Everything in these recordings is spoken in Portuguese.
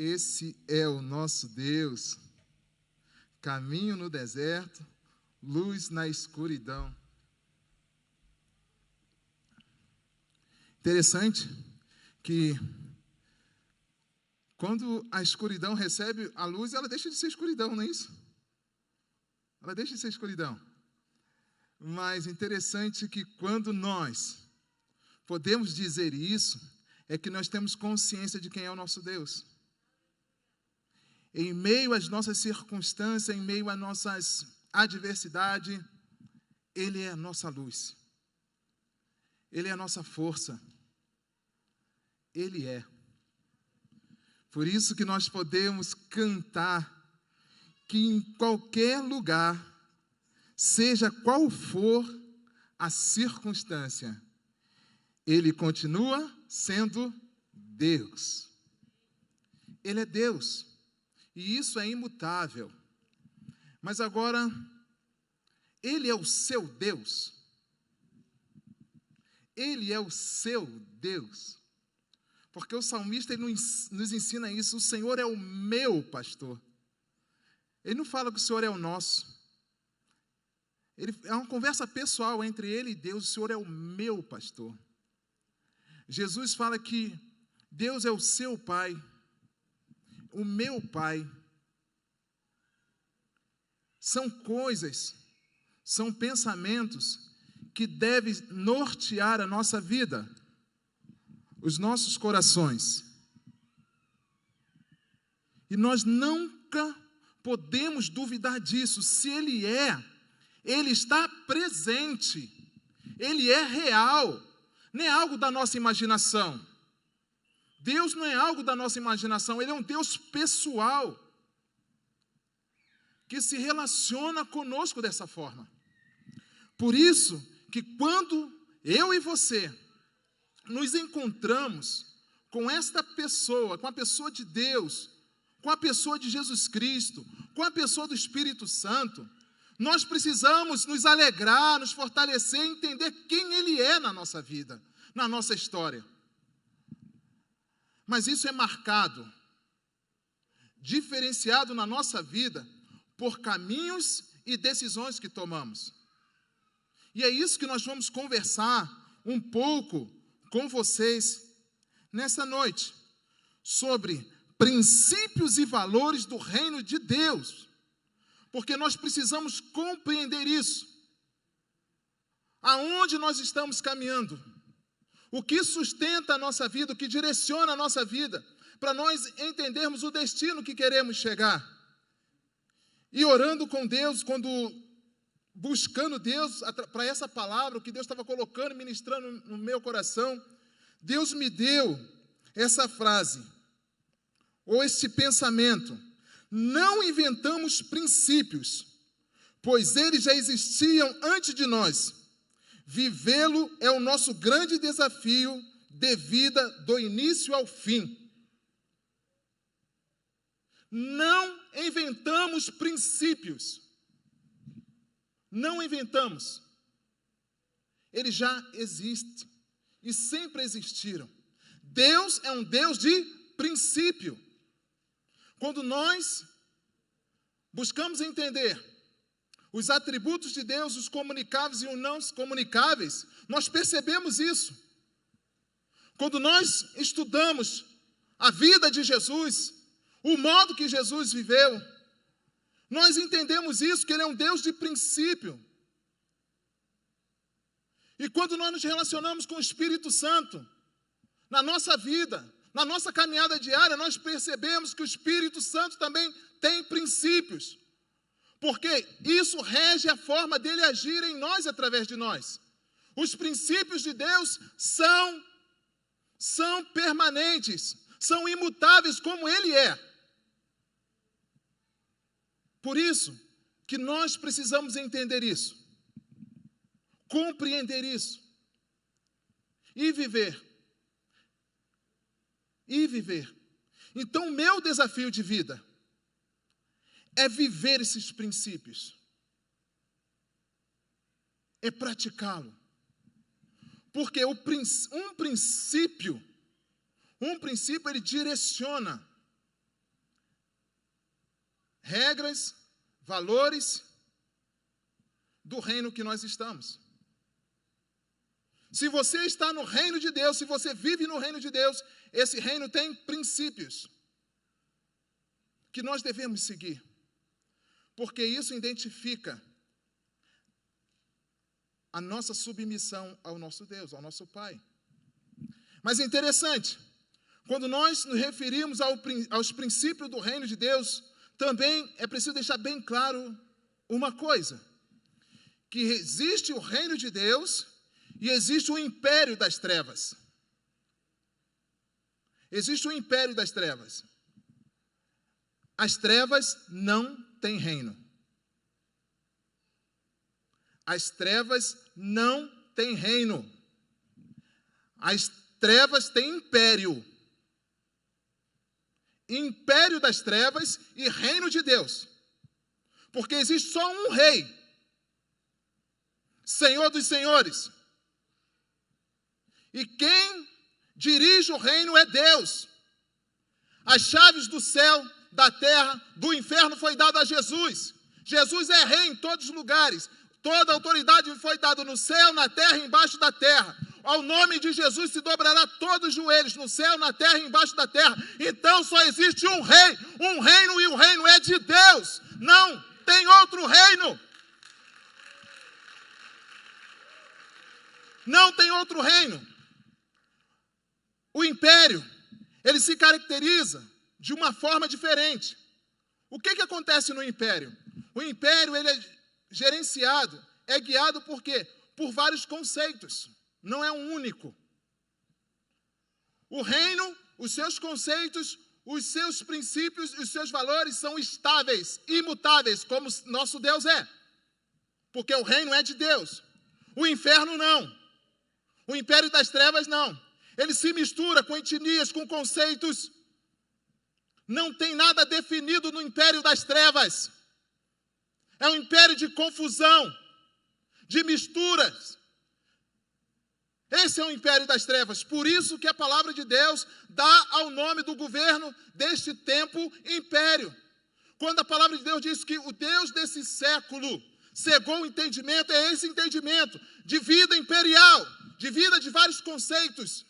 Esse é o nosso Deus. Caminho no deserto, luz na escuridão. Interessante que quando a escuridão recebe a luz, ela deixa de ser escuridão, não é isso? Ela deixa de ser escuridão. Mas interessante que quando nós podemos dizer isso, é que nós temos consciência de quem é o nosso Deus. Em meio às nossas circunstâncias, em meio às nossas adversidades, Ele é a nossa luz. Ele é a nossa força. Ele é. Por isso que nós podemos cantar que em qualquer lugar, seja qual for a circunstância, Ele continua sendo Deus. Ele é Deus. E isso é imutável. Mas agora, Ele é o seu Deus. Ele é o seu Deus. Porque o salmista ele nos ensina isso. O Senhor é o meu pastor. Ele não fala que o Senhor é o nosso. É uma conversa pessoal entre ele e Deus. O Senhor é o meu pastor. Jesus fala que Deus é o seu Pai. O meu Pai. São coisas, são pensamentos que devem nortear a nossa vida, os nossos corações. E nós nunca podemos duvidar disso. Se Ele está presente, Ele é real, não é algo da nossa imaginação. Deus não é algo da nossa imaginação, Ele é um Deus pessoal, que se relaciona conosco dessa forma. Por isso que quando eu e você nos encontramos com esta pessoa, com a pessoa de Deus, com a pessoa de Jesus Cristo, com a pessoa do Espírito Santo, nós precisamos nos alegrar, nos fortalecer, entender quem Ele é na nossa vida, na nossa história. Mas isso é marcado, diferenciado na nossa vida por caminhos e decisões que tomamos. E é isso que nós vamos conversar um pouco com vocês nessa noite, sobre princípios e valores do reino de Deus, porque nós precisamos compreender isso. Aonde nós estamos caminhando? O que sustenta a nossa vida, o que direciona a nossa vida, para nós entendermos o destino que queremos chegar. E orando com Deus, buscando Deus para essa palavra, o que Deus estava colocando, ministrando no meu coração, Deus me deu essa frase, ou esse pensamento: não inventamos princípios, pois eles já existiam antes de nós. Vivê-lo é o nosso grande desafio de vida do início ao fim. Não inventamos princípios. Não inventamos. Eles já existem e sempre existiram. Deus é um Deus de princípio. Quando nós buscamos entender os atributos de Deus, os comunicáveis e os não comunicáveis, nós percebemos isso. Quando nós estudamos a vida de Jesus, o modo que Jesus viveu, nós entendemos isso, que Ele é um Deus de princípio. E quando nós nos relacionamos com o Espírito Santo, na nossa vida, na nossa caminhada diária, nós percebemos que o Espírito Santo também tem princípios. Porque isso rege a forma dele agir em nós, através de nós. Os princípios de Deus são permanentes, são imutáveis como Ele é. Por isso que nós precisamos entender isso, compreender isso e viver. Então, o meu desafio de vida é viver esses princípios, é praticá-lo. Porque um princípio ele direciona regras, valores do reino que nós estamos. Se você está no reino de Deus, se você vive no reino de Deus, esse reino tem princípios que nós devemos seguir, porque isso identifica a nossa submissão ao nosso Deus, ao nosso Pai. Mas é interessante, quando nós nos referimos aos princípios do reino de Deus, também é preciso deixar bem claro uma coisa, que existe o reino de Deus e existe o império das trevas. Existe o império das trevas. As trevas não têm reino. As trevas não têm reino. As trevas têm império. Império das trevas e reino de Deus. Porque existe só um rei. Senhor dos senhores. E quem dirige o reino é Deus. As chaves do céu, da terra, do inferno foi dada a Jesus. Jesus é rei em todos os lugares. Toda a autoridade foi dada no céu, na terra e embaixo da terra. Ao nome de Jesus se dobrará todos os joelhos, no céu, na terra e embaixo da terra. Então só existe um rei, um reino, e o reino é de Deus. Não tem outro reino. Não tem outro reino. O império, ele se caracteriza de uma forma diferente. O que acontece no império? O império, ele é gerenciado, é guiado por quê? Por vários conceitos. Não é um único. O reino, os seus conceitos, os seus princípios e os seus valores são estáveis, imutáveis, como nosso Deus é. Porque o reino é de Deus. O inferno não. O império das trevas não. Ele se mistura com etnias, com conceitos. Não tem nada definido no império das trevas. É um império de confusão, de misturas. Esse é o império das trevas. Por isso que a palavra de Deus dá ao nome do governo deste tempo império. Quando a palavra de Deus diz que o Deus desse século cegou o entendimento, é esse entendimento de vida imperial, de vida de vários conceitos,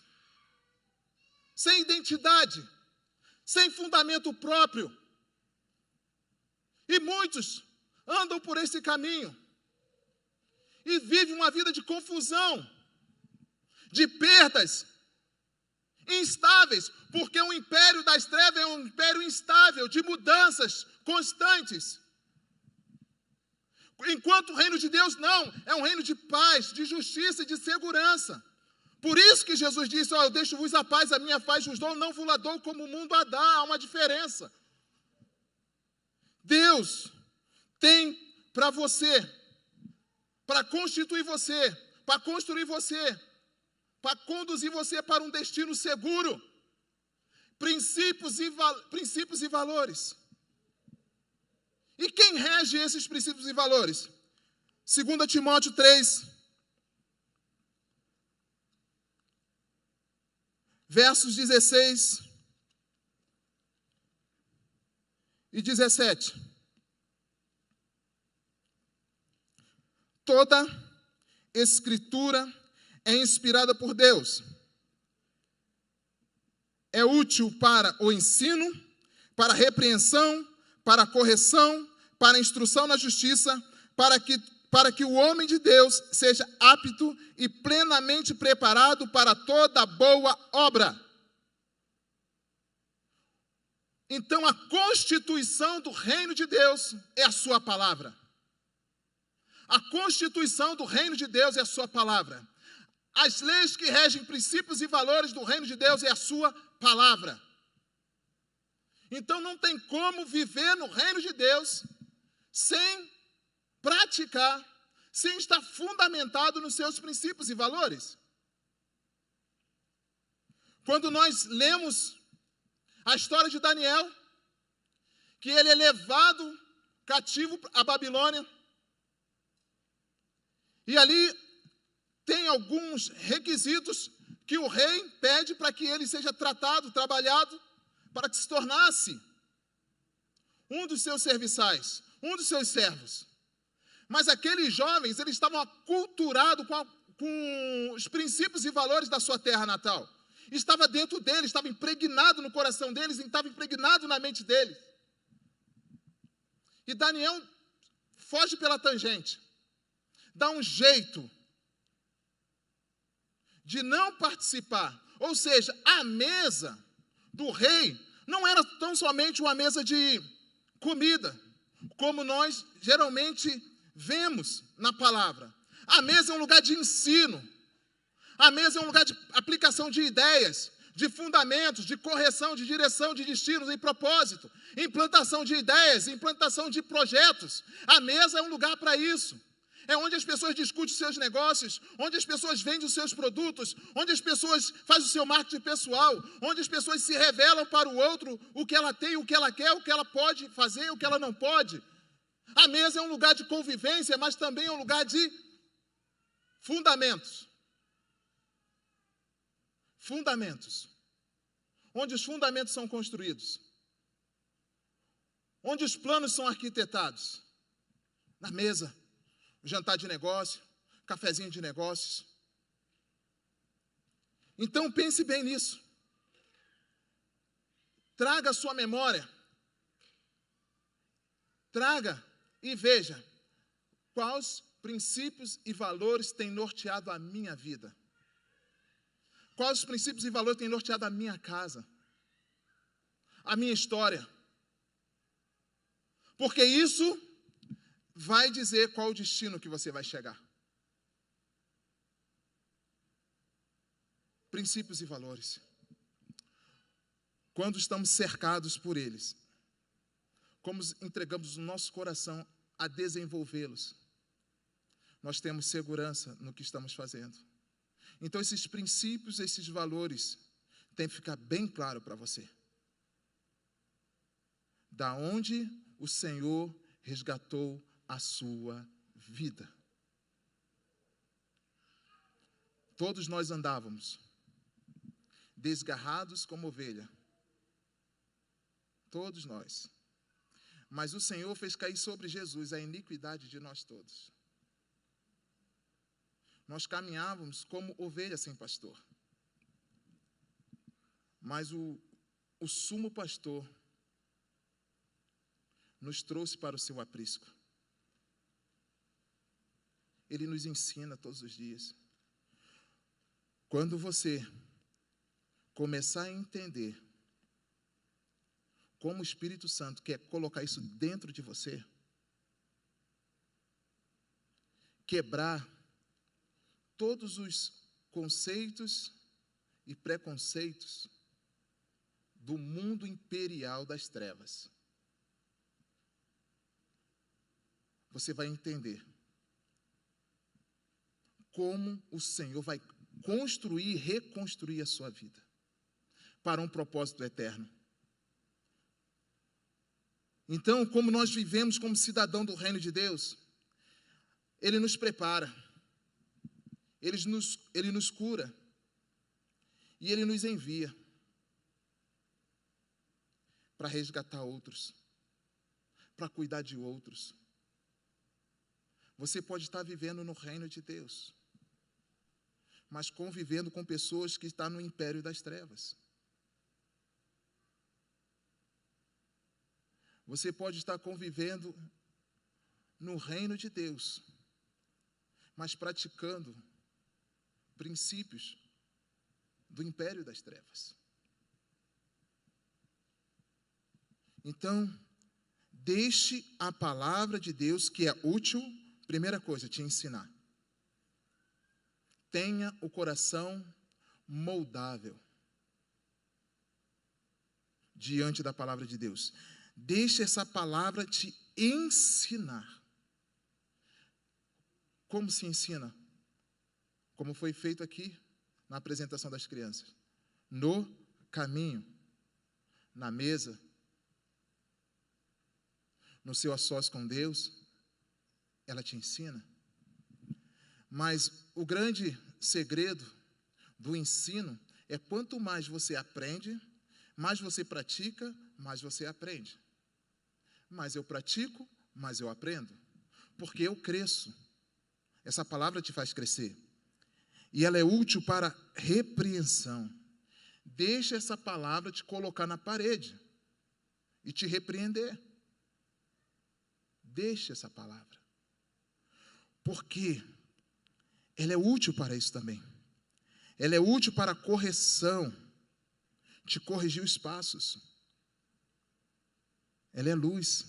sem identidade, sem fundamento próprio. E muitos andam por esse caminho e vivem uma vida de confusão, de perdas, instáveis, porque o império das trevas é um império instável, de mudanças constantes. Enquanto o reino de Deus não, é um reino de paz, de justiça e de segurança. Por isso que Jesus disse, eu deixo-vos a paz, a minha paz vos dou, não vos la dou como o mundo a dá, há uma diferença. Deus tem para você, para constituir você, para construir você, para conduzir você para um destino seguro, princípios e valores. E quem rege esses princípios e valores? 2 Timóteo 3, versos 16 e 17. Toda escritura é inspirada por Deus. É útil para o ensino, para a repreensão, para a correção, para a instrução na justiça, para que o homem de Deus seja apto e plenamente preparado para toda boa obra. Então, a constituição do reino de Deus é a sua palavra. A constituição do reino de Deus é a sua palavra. As leis que regem princípios e valores do reino de Deus é a sua palavra. Então não tem como viver no reino de Deus sem praticar, sem estar fundamentado nos seus princípios e valores. Quando nós lemos a história de Daniel, que ele é levado cativo à Babilônia, e ali tem alguns requisitos que o rei pede para que ele seja tratado, trabalhado, para que se tornasse um dos seus serviçais, um dos seus servos. Mas aqueles jovens, eles estavam aculturados com os princípios e valores da sua terra natal. Estava dentro deles, estava impregnado no coração deles, estava impregnado na mente deles. E Daniel foge pela tangente, dá um jeito de não participar. Ou seja, a mesa do rei não era tão somente uma mesa de comida, como nós geralmente vemos na palavra. A mesa é um lugar de ensino. A mesa é um lugar de aplicação de ideias, de fundamentos, de correção, de direção, de destinos e propósito, implantação de ideias, implantação de projetos. A mesa é um lugar para isso. É onde as pessoas discutem seus negócios, onde as pessoas vendem os seus produtos, onde as pessoas fazem o seu marketing pessoal, onde as pessoas se revelam para o outro o que ela tem, o que ela quer, o que ela pode fazer, o que ela não pode. A mesa é um lugar de convivência, mas também é um lugar de fundamentos. Fundamentos. Onde os fundamentos são construídos. Onde os planos são arquitetados. Na mesa. Jantar de negócio, cafezinho de negócios. Então pense bem nisso. Traga a sua memória. Traga e veja quais princípios e valores têm norteado a minha vida. Quais os princípios e valores têm norteado a minha casa, a minha história. Porque isso vai dizer qual o destino que você vai chegar. Princípios e valores. Quando estamos cercados por eles, como entregamos o nosso coração a desenvolvê-los, nós temos segurança no que estamos fazendo. Então, esses princípios, esses valores, tem que ficar bem claro para você. Da onde o Senhor resgatou a sua vida. Todos nós andávamos desgarrados como ovelha. Todos nós. Mas o Senhor fez cair sobre Jesus a iniquidade de nós todos. Nós caminhávamos como ovelha sem pastor. Mas o sumo pastor nos trouxe para o seu aprisco. Ele nos ensina todos os dias. Quando você começar a entender como o Espírito Santo quer colocar isso dentro de você, quebrar todos os conceitos e preconceitos do mundo imperial das trevas, você vai entender como o Senhor vai construir e reconstruir a sua vida para um propósito eterno. Então, como nós vivemos como cidadão do reino de Deus, Ele nos prepara, Ele nos cura e Ele nos envia para resgatar outros, para cuidar de outros. Você pode estar vivendo no reino de Deus, mas convivendo com pessoas que estão no império das trevas. Você pode estar convivendo no reino de Deus, mas praticando princípios do império das trevas. Então, deixe a palavra de Deus, que é útil, primeira coisa, te ensinar. Tenha o coração moldável diante da palavra de Deus. Deixe essa palavra te ensinar. Como se ensina? Como foi feito aqui na apresentação das crianças. No caminho, na mesa, no seu a sós com Deus, ela te ensina. Mas o grande segredo do ensino é quanto mais você aprende, mais você pratica, mais você aprende. mais eu pratico, mais eu aprendo. Porque eu cresço. Essa palavra te faz crescer. E ela é útil para repreensão. Deixa essa palavra te colocar na parede e te repreender. Deixa essa palavra. Porque ela é útil para isso também. Ela é útil para a correção, te corrigir os passos. Ela é luz.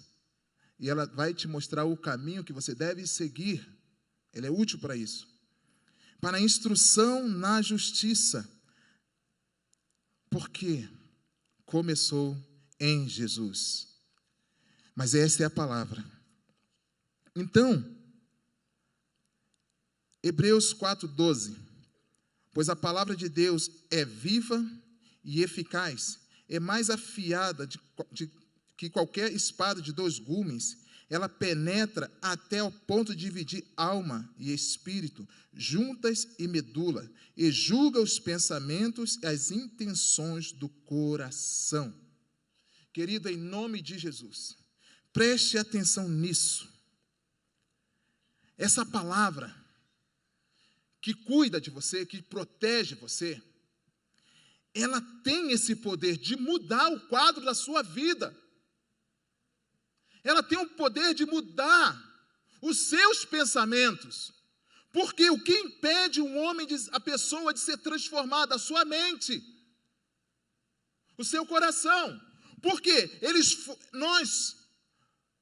E ela vai te mostrar o caminho que você deve seguir. Ela é útil para isso. Para a instrução na justiça. Porque começou em Jesus. Mas essa é a palavra. Então, Hebreus 4:12. Pois a palavra de Deus é viva e eficaz, é mais afiada que qualquer espada de 2 gumes. Ela penetra até o ponto de dividir alma e espírito, juntas e medula, e julga os pensamentos e as intenções do coração. Querido, em nome de Jesus, preste atenção nisso. Essa palavra que cuida de você, que protege você, ela tem esse poder de mudar o quadro da sua vida. Ela tem o poder de mudar os seus pensamentos. Porque o que impede a pessoa de ser transformada? A sua mente, o seu coração. Porque nós,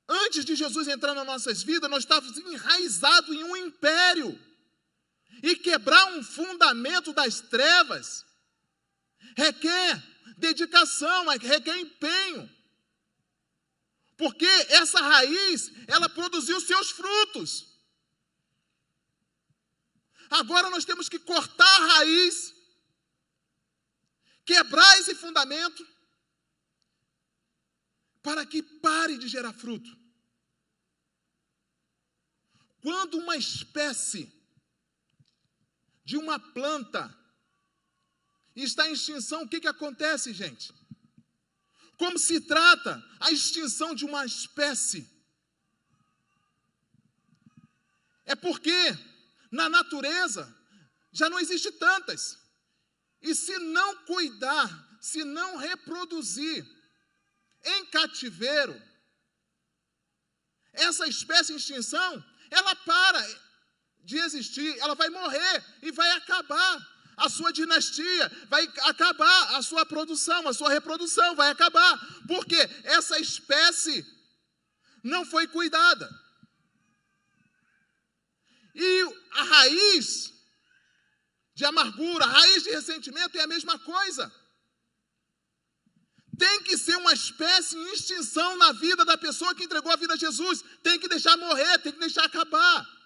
antes de Jesus entrar nas nossas vidas, nós estávamos enraizados em um império. E quebrar um fundamento das trevas requer dedicação, requer empenho. Porque essa raiz, ela produziu seus frutos. Agora nós temos que cortar a raiz, quebrar esse fundamento, para que pare de gerar fruto. Quando uma espécie de uma planta está em extinção, o que acontece, gente? Como se trata a extinção de uma espécie? É porque na natureza já não existe tantas. E se não cuidar, se não reproduzir em cativeiro, essa espécie em extinção, ela para de existir, ela vai morrer e vai acabar a sua dinastia, vai acabar a sua produção, a sua reprodução vai acabar, porque essa espécie não foi cuidada. E a raiz de amargura, a raiz de ressentimento é a mesma coisa. Tem que ser uma espécie em extinção na vida da pessoa que entregou a vida a Jesus. Tem que deixar morrer, tem que deixar acabar.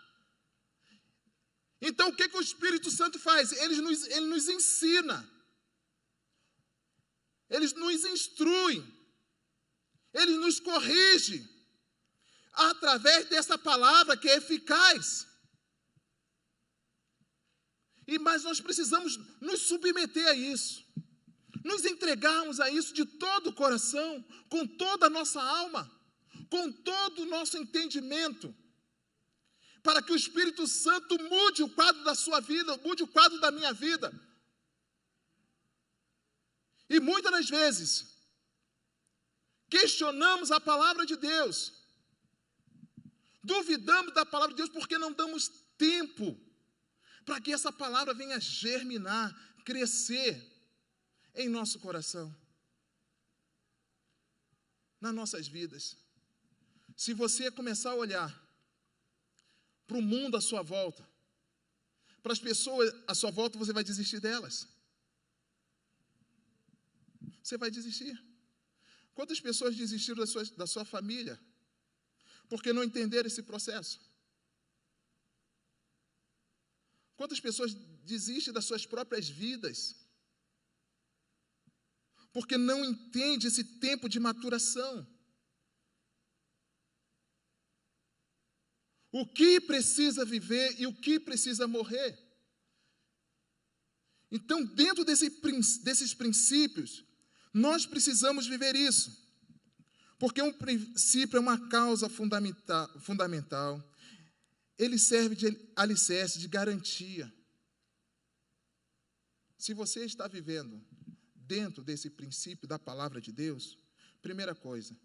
Então, o que o Espírito Santo faz? Ele nos ensina. Ele nos instrui. Ele nos corrige. Através dessa palavra que é eficaz. Mas nós precisamos nos submeter a isso. Nos entregarmos a isso de todo o coração, com toda a nossa alma, com todo o nosso entendimento. Para que o Espírito Santo mude o quadro da sua vida, mude o quadro da minha vida. E muitas das vezes, questionamos a palavra de Deus. Duvidamos da palavra de Deus porque não damos tempo para que essa palavra venha germinar, crescer em nosso coração, nas nossas vidas. Se você começar a olhar para o mundo à sua volta, para as pessoas à sua volta, você vai desistir delas. Você vai desistir. Quantas pessoas desistiram da sua família porque não entenderam esse processo? Quantas pessoas desistem das suas próprias vidas porque não entendem esse tempo de maturação? O que precisa viver e o que precisa morrer. Então, dentro desses princípios, nós precisamos viver isso. Porque um princípio é uma causa fundamental. Ele serve de alicerce, de garantia. Se você está vivendo dentro desse princípio da palavra de Deus, primeira coisa,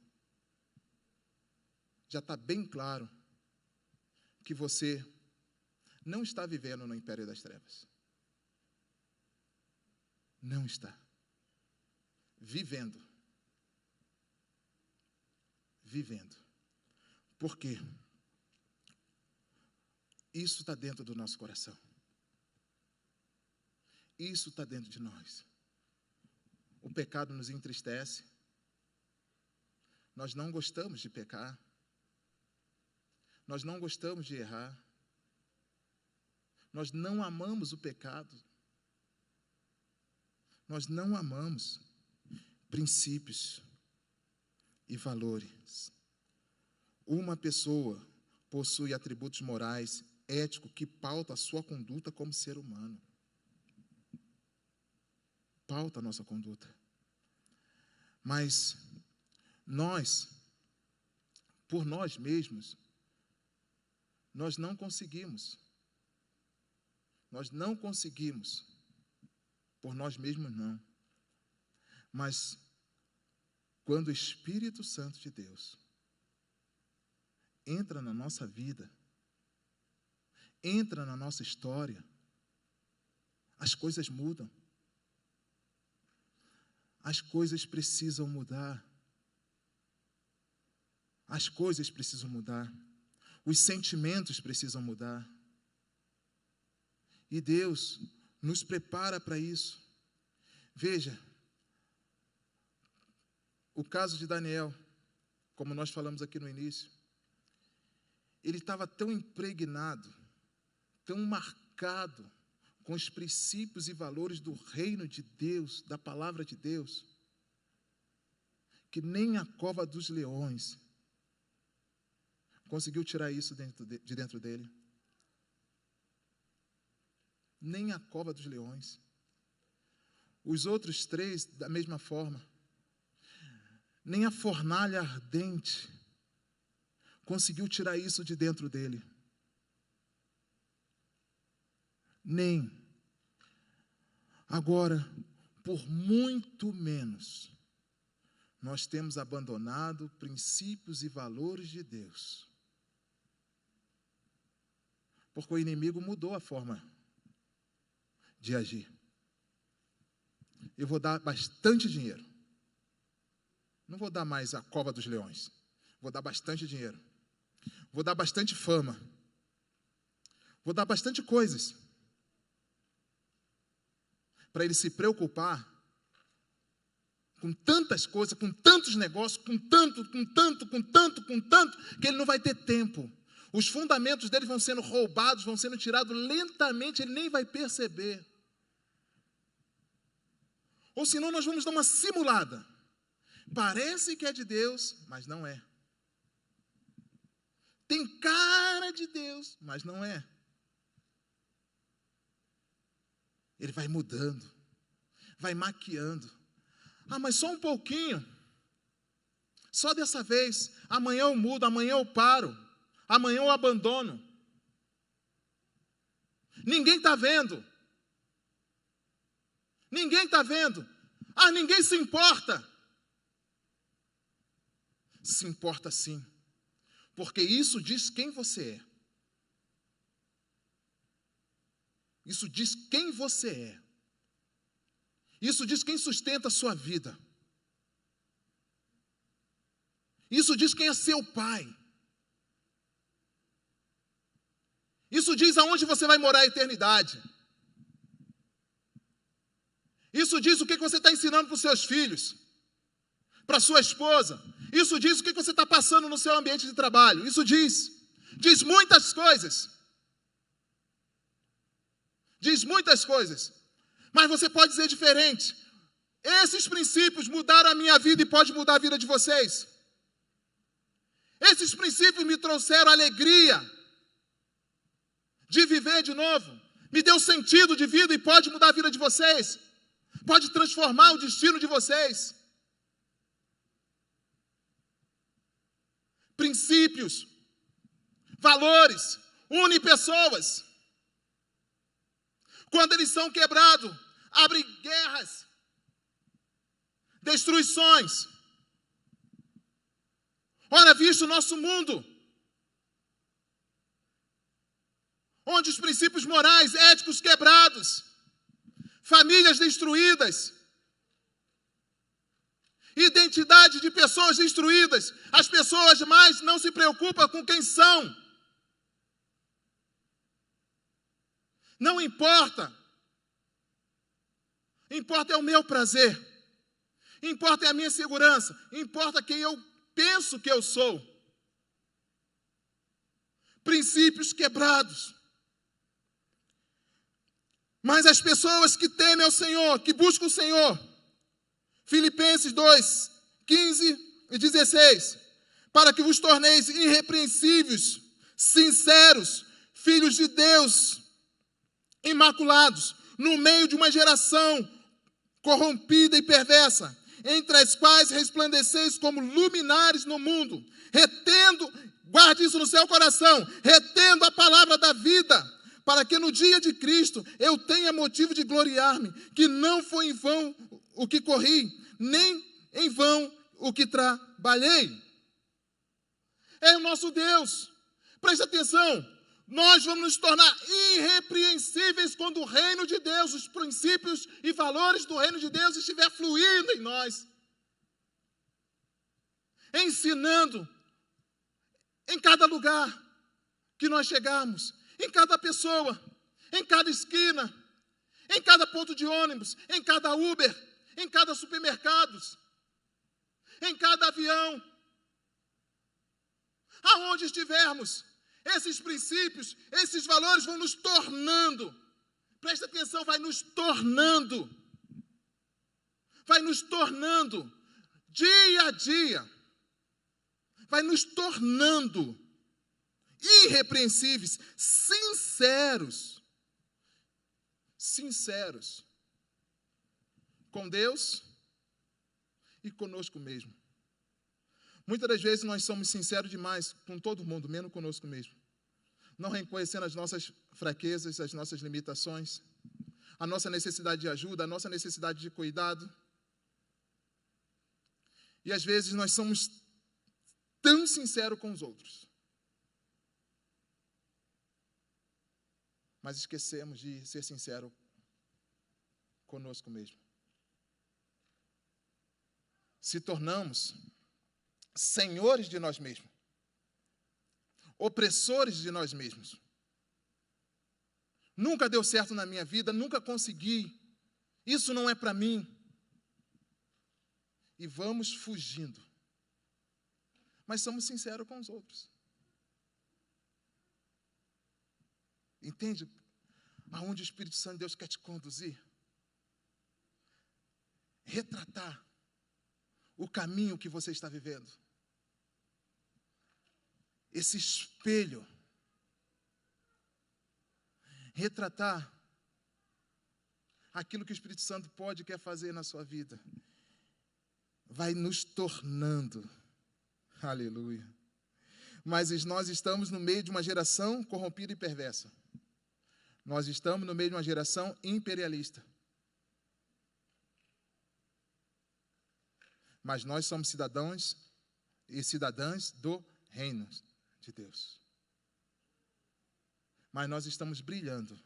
já está bem claro que você não está vivendo no império das trevas. Não está. Vivendo. Por quê? Isso está dentro do nosso coração. Isso está dentro de nós. O pecado nos entristece. Nós não gostamos de pecar. Nós não gostamos de errar. Nós não amamos o pecado. Nós não amamos princípios e valores. Uma pessoa possui atributos morais, éticos, que pautam a sua conduta como ser humano. Pauta a nossa conduta. Mas nós, por nós mesmos, nós não conseguimos. Nós não conseguimos. Por nós mesmos, não. Mas, quando o Espírito Santo de Deus entra na nossa vida, entra na nossa história, as coisas mudam. As coisas precisam mudar. As coisas precisam mudar. Os sentimentos precisam mudar. E Deus nos prepara para isso. Veja, o caso de Daniel, como nós falamos aqui no início, ele estava tão impregnado, tão marcado com os princípios e valores do reino de Deus, da palavra de Deus, que nem a cova dos leões conseguiu tirar isso de dentro dele. Nem a cova dos leões. Os outros 3, da mesma forma. Nem a fornalha ardente conseguiu tirar isso de dentro dele. Nem. Agora, por muito menos, nós temos abandonado princípios e valores de Deus. Porque o inimigo mudou a forma de agir. Eu vou dar bastante dinheiro. Não vou dar mais a cova dos leões. Vou dar bastante dinheiro. Vou dar bastante fama. Vou dar bastante coisas. Para ele se preocupar com tantas coisas, com tantos negócios, com tanto, que ele não vai ter tempo. Os fundamentos dele vão sendo roubados, vão sendo tirados lentamente, ele nem vai perceber. Ou senão nós vamos dar uma simulada. Parece que é de Deus, mas não é. Tem cara de Deus, mas não é. Ele vai mudando, vai maquiando. Ah, mas só um pouquinho. Só dessa vez. Amanhã eu mudo, amanhã eu paro. Amanhã eu abandono. Ninguém está vendo. Ninguém está vendo. Ah, ninguém se importa. Se importa sim. Porque isso diz quem você é. Isso diz quem você é. Isso diz quem sustenta a sua vida. Isso diz quem é seu pai. Isso diz aonde você vai morar a eternidade. Isso diz o que você está ensinando para os seus filhos, para a sua esposa. Isso diz o que você está passando no seu ambiente de trabalho. Isso diz muitas coisas. Diz muitas coisas. Mas você pode dizer diferente. Esses princípios mudaram a minha vida e pode mudar a vida de vocês. Esses princípios me trouxeram alegria de viver de novo. Me deu sentido de vida e pode mudar a vida de vocês. Pode transformar o destino de vocês. princípios, valores, unem pessoas. Quando eles são quebrados, abrem guerras, destruições. Ora, visto o nosso mundo, onde os princípios morais, éticos quebrados, famílias destruídas, identidade de pessoas destruídas, as pessoas mais não se preocupam com quem são. Não importa. Importa é o meu prazer. Importa é a minha segurança. Importa quem eu penso que eu sou. Princípios quebrados. Mas as pessoas que temem ao Senhor, que buscam o Senhor, Filipenses 2, 15 e 16, para que vos torneis irrepreensíveis, sinceros, filhos de Deus, imaculados, no meio de uma geração corrompida e perversa, entre as quais resplandeceis como luminares no mundo, retendo, guarde isso no seu coração, retendo a palavra da vida, para que no dia de Cristo eu tenha motivo de gloriar-me, que não foi em vão o que corri, nem em vão o que trabalhei. É o nosso Deus. Preste atenção. Nós vamos nos tornar irrepreensíveis quando o reino de Deus, os princípios e valores do reino de Deus estiver fluindo em nós. Ensinando em cada lugar que nós chegarmos, em cada pessoa, em cada esquina, em cada ponto de ônibus, em cada Uber, em cada supermercado, em cada avião. Aonde estivermos, esses princípios, esses valores vão nos tornando, presta atenção, vai nos tornando dia a dia, vai nos tornando irrepreensíveis, sinceros com Deus e conosco mesmo. Muitas das vezes nós somos sinceros demais com todo mundo, menos conosco mesmo. Não reconhecendo as nossas fraquezas, as nossas limitações, a nossa necessidade de ajuda, a nossa necessidade de cuidado. E às vezes nós somos tão sinceros com os outros, mas esquecemos de ser sincero conosco mesmo. Se tornamos senhores de nós mesmos, opressores de nós mesmos. Nunca deu certo na minha vida, nunca consegui, isso não é para mim. E vamos fugindo. Mas somos sinceros com os outros. Entende aonde o Espírito Santo de Deus quer te conduzir? Retratar o caminho que você está vivendo. Esse espelho. Retratar aquilo que o Espírito Santo pode e quer fazer na sua vida. Vai nos tornando. Aleluia. Mas nós estamos no meio de uma geração corrompida e perversa. Nós estamos no meio de uma geração imperialista. Mas nós somos cidadãos e cidadãs do reino de Deus. Mas nós estamos brilhando.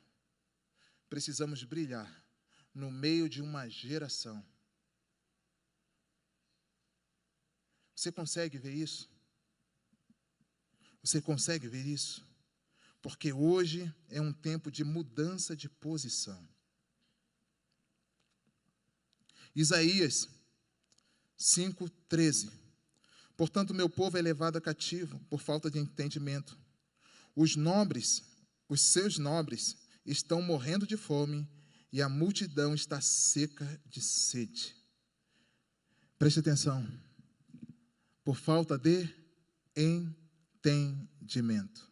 Precisamos brilhar no meio de uma geração. Você consegue ver isso? Você consegue ver isso? Porque hoje é um tempo de mudança de posição. Isaías 5:13. Portanto, meu povo é levado a cativo por falta de entendimento. Os seus nobres estão morrendo de fome e a multidão está seca de sede. Preste atenção. Por falta de entendimento.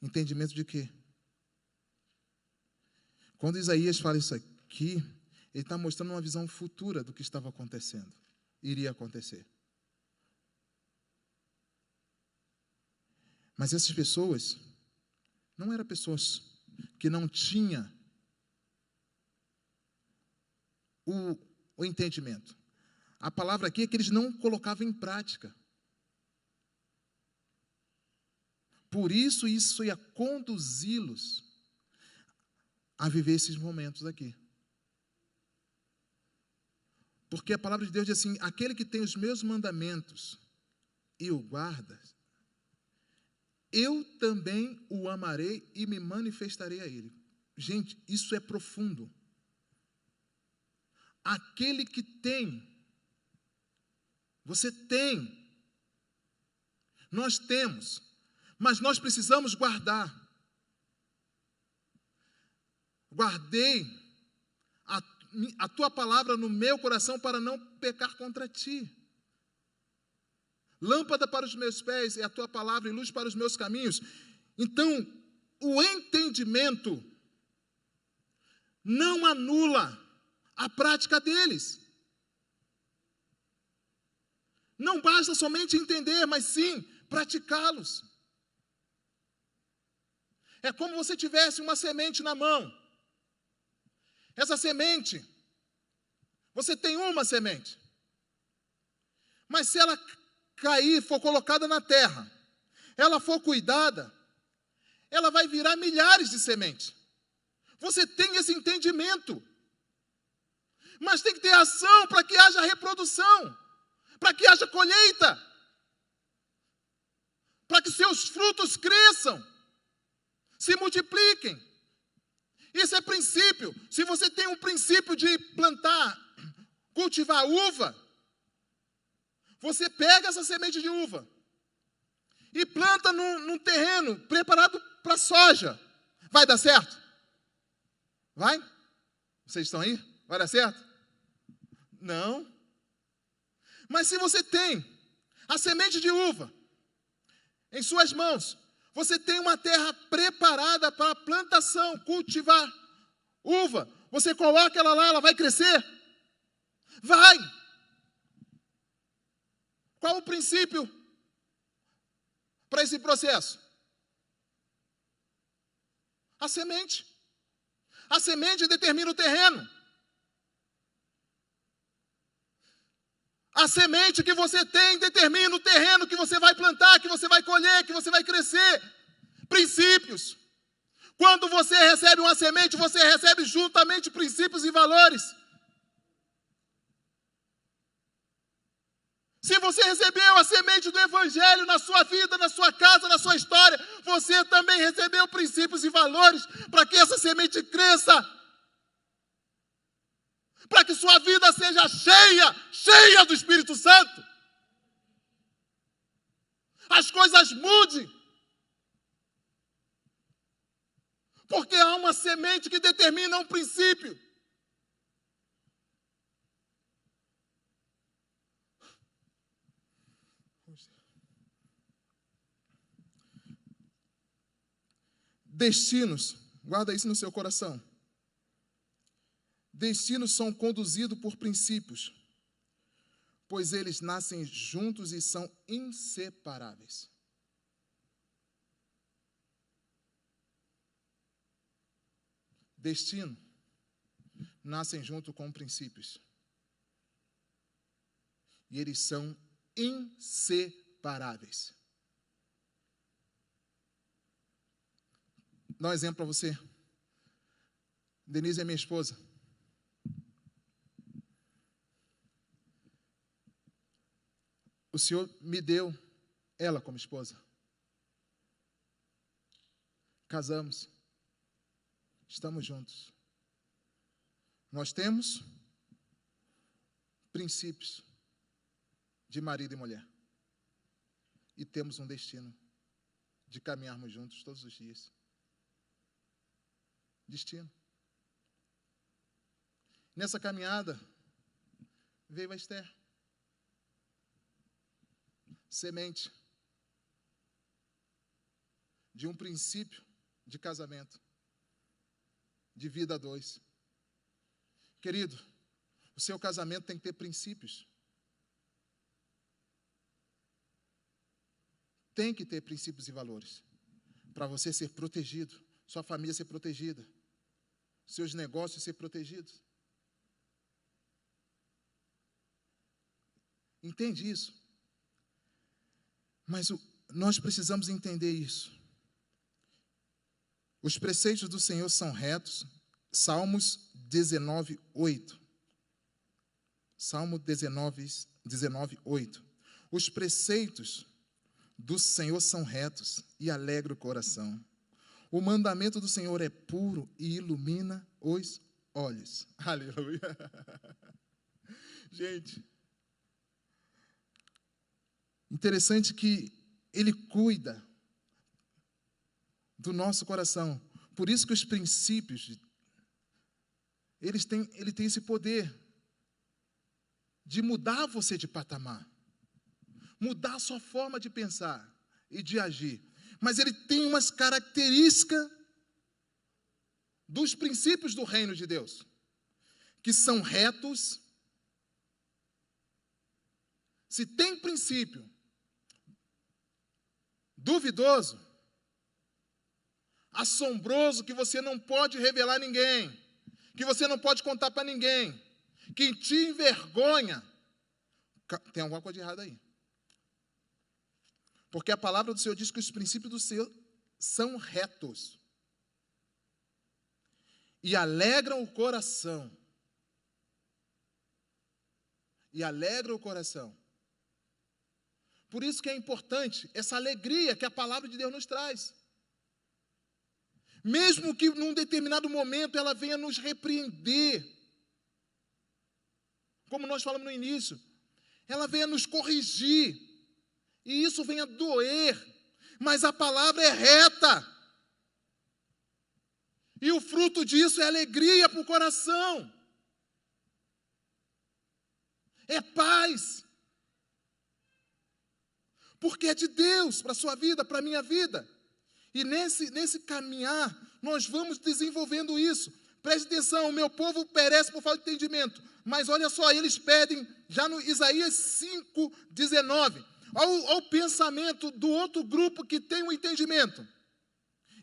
Entendimento de quê? Quando Isaías fala isso aqui, ele está mostrando uma visão futura do que estava acontecendo, iria acontecer. Mas essas pessoas não eram pessoas que não tinham o entendimento. A palavra aqui é que eles não colocavam em prática. Por isso ia conduzi-los a viver esses momentos aqui. Porque a palavra de Deus diz assim: aquele que tem os meus mandamentos e o guarda, eu também o amarei e me manifestarei a ele. Gente, isso é profundo. Aquele que tem, você tem, nós temos, mas nós precisamos guardar. Guardei a tua palavra no meu coração para não pecar contra ti. Lâmpada para os meus pés é a tua palavra e luz para os meus caminhos. Então, o entendimento não anula a prática deles. Não basta somente entender, mas sim praticá-los. É como você tivesse uma semente na mão. Essa semente, você tem uma semente. Mas se ela cair, for colocada na terra, ela for cuidada, ela vai virar milhares de sementes. Você tem esse entendimento. Mas tem que ter ação para que haja reprodução, para que haja colheita, para que seus frutos cresçam, se multipliquem. Isso é princípio. Se você tem um princípio de plantar, cultivar uva, você pega essa semente de uva e planta num terreno preparado para soja. Vai dar certo? Vai? Vocês estão aí? Vai dar certo? Não. Mas se você tem a semente de uva em suas mãos, você tem uma terra preparada para a plantação, cultivar uva. Você coloca ela lá, ela vai crescer? Vai! Qual o princípio para esse processo? A semente. A semente determina o terreno. A semente que você tem determina o terreno que você vai plantar, que você vai colher, que você vai crescer. Princípios. Quando você recebe uma semente, você recebe juntamente princípios e valores. Se você recebeu a semente do Evangelho na sua vida, na sua casa, na sua história, você também recebeu princípios e valores para que essa semente cresça. Para que sua vida seja cheia do Espírito Santo. As coisas mudem. Porque há uma semente que determina um princípio. Destinos, guarda isso no seu coração. Destinos são conduzidos por princípios, pois eles nascem juntos e são inseparáveis. Destino nascem junto com princípios. E eles são inseparáveis. Vou dar um exemplo para você. Denise é minha esposa. O Senhor me deu ela como esposa. Casamos. Estamos juntos. Nós temos princípios de marido e mulher. E temos um destino de caminharmos juntos todos os dias. Destino. Nessa caminhada, veio a Esther. Semente de um princípio de casamento, de vida a dois. Querido, o seu casamento tem que ter princípios. tem que ter princípios e valores para você ser protegido, sua família ser protegida, seus negócios ser protegidos. Entende isso? Mas nós precisamos entender isso. Os preceitos do Senhor são retos. Salmos 19, 8. Salmo 19, 8. Os preceitos do Senhor são retos e alegram o coração. O mandamento do Senhor é puro e ilumina os olhos. Aleluia. Gente, interessante que Ele cuida do nosso coração. Por isso que os princípios, ele tem esse poder de mudar você de patamar, mudar a sua forma de pensar e de agir. Mas ele tem umas características dos princípios do reino de Deus, que são retos. Se tem princípio duvidoso, assombroso, que você não pode revelar a ninguém, que você não pode contar para ninguém, que te envergonha, tem alguma coisa de errada aí. Porque a palavra do Senhor diz que os princípios do Senhor são retos e alegram o coração. E alegram o coração. Por isso que é importante essa alegria que a palavra de Deus nos traz. Mesmo que num determinado momento ela venha nos repreender, como nós falamos no início, ela venha nos corrigir, e isso venha doer, mas a palavra é reta, e o fruto disso é alegria para o coração, é paz, porque é de Deus para a sua vida, para a minha vida. E nesse caminhar, nós vamos desenvolvendo isso. Preste atenção, o meu povo perece por falta de entendimento. Mas olha só, eles pedem, já no Isaías 5:19, ao pensamento do outro grupo que tem o entendimento.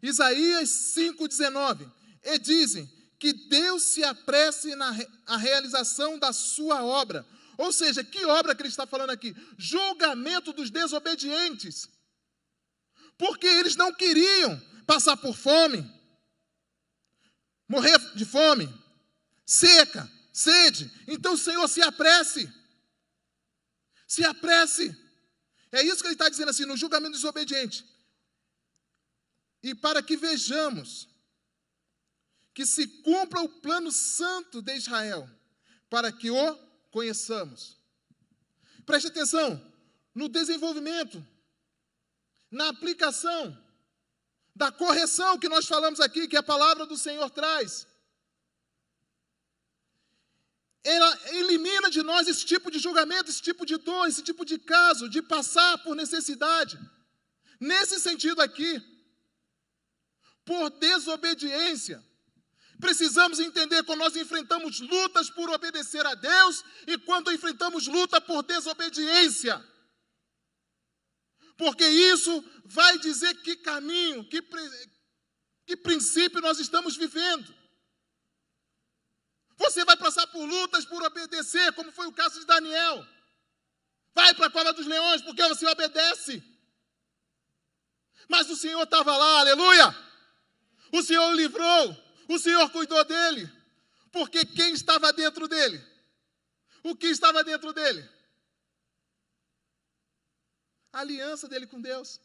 Isaías 5:19, e dizem que Deus se apresse na realização da sua obra. Ou seja, que obra que ele está falando aqui? Julgamento dos desobedientes. Porque eles não queriam passar por fome, morrer de fome, seca, sede. Então o Senhor se apresse. Se apresse. É isso que ele está dizendo assim, no julgamento desobediente. E para que vejamos que se cumpra o plano santo de Israel, para que o conheçamos. Preste atenção, no desenvolvimento, na aplicação da correção que nós falamos aqui, que a palavra do Senhor traz. Ela elimina de nós esse tipo de julgamento, esse tipo de dor, esse tipo de caso, de passar por necessidade. Nesse sentido aqui, por desobediência. Precisamos entender quando nós enfrentamos lutas por obedecer a Deus e quando enfrentamos luta por desobediência. Porque isso vai dizer que caminho, que princípio nós estamos vivendo. Você vai passar por lutas por obedecer, como foi o caso de Daniel. Vai para a cova dos leões, porque você obedece. Mas o Senhor estava lá, aleluia. O Senhor o livrou, o Senhor cuidou dele. Porque quem estava dentro dele? O que estava dentro dele? A aliança dele com Deus.